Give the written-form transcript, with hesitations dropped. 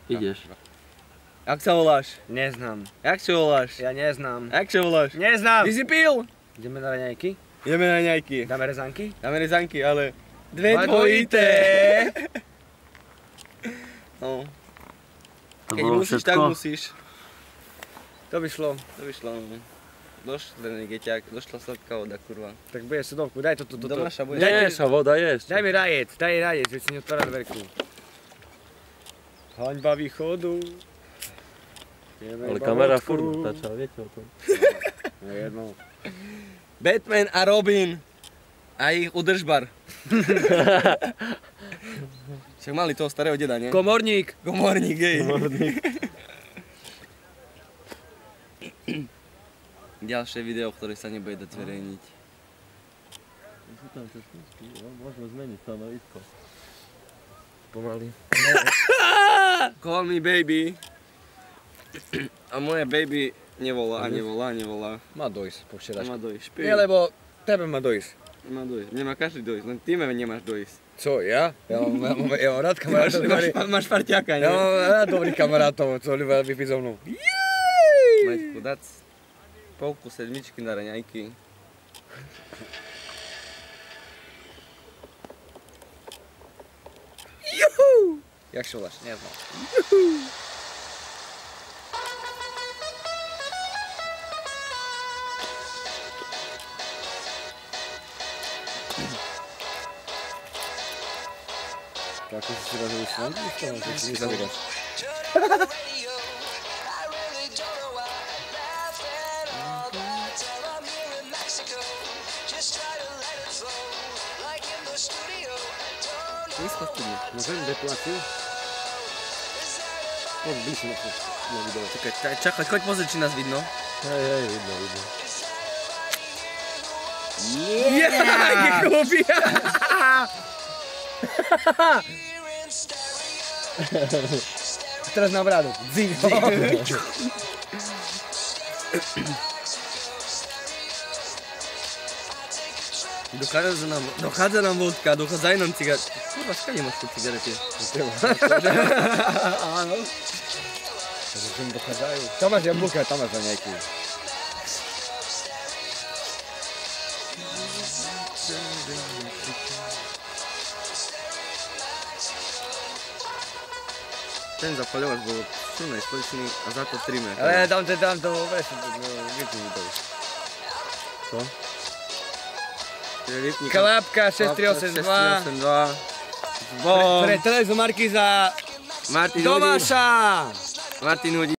Ideš. Jak sa voláš? Neznám. Jak sa voláš? Ja neznám. Jak sa voláš? Neznám. Ty si pil? Ideme na raňajky? Ideme na nejaký. Dáme rezanky? Dáme rezanky, ale... Dve Dva dvojité! No. To Keď bolo musíš, tak všetko. musíš. To by šlo. To vyšlo, no. Došli geťák, došla sladká voda, kurva. Tak bude sudovku, daj toto. Domáša bude. Nie, sa voda jesť. Daj mi rajec, veď si neotvára dverku. Haňba východu. Ale kamera furt natáča, viete o tom. No jedno. Batman a Robin. A ich udržbar. Však mali toho starého deda, nie? Komorník. Komorník, hej. Ďalšie video, ktoré sa nebude dať zverejniť. Môžeme zmeniť stanovisko. Pomaly. Call me baby. A moje baby nevolá. Má dojsť po včeračku. Má dojsť. Nie, lebo tebe má dojsť. Má dojsť. Nemá každý dojsť, len ty nemáš dojsť. Co, ja? Ja mám rád kamarátov. Máš parťáka, nie? Ja mám rád dobrých kamarátov, co ľubia vypiť so mnou. Majsku, dať polku sedmičky na raňajky. Juhu! Jak sa voláš? Neznám. Ako si si razil slandu, z toho, že si nezavíraš. Nízko studne. Môžem depiláciu? Poď bližšie na video. Čakaj, choď pozrieť, či nás vidno. Hej, vidno. Jaký chlopia! Teraz na brádu. Zing. Dochádza nám vodka, dochádzajú nám cigarety. Kurva, skade máš tu cigarety? Áno. Takže čím dochádzajú? Tam máš jablka, tam máš raňajky. Ten zapaľovač bol silnej spoločný a za to 3 metre. Ale dám to presne, vypnú to už. Co? Klapka 6382. Pre Telezu Markíza Martin Domáša. Martin Hudí.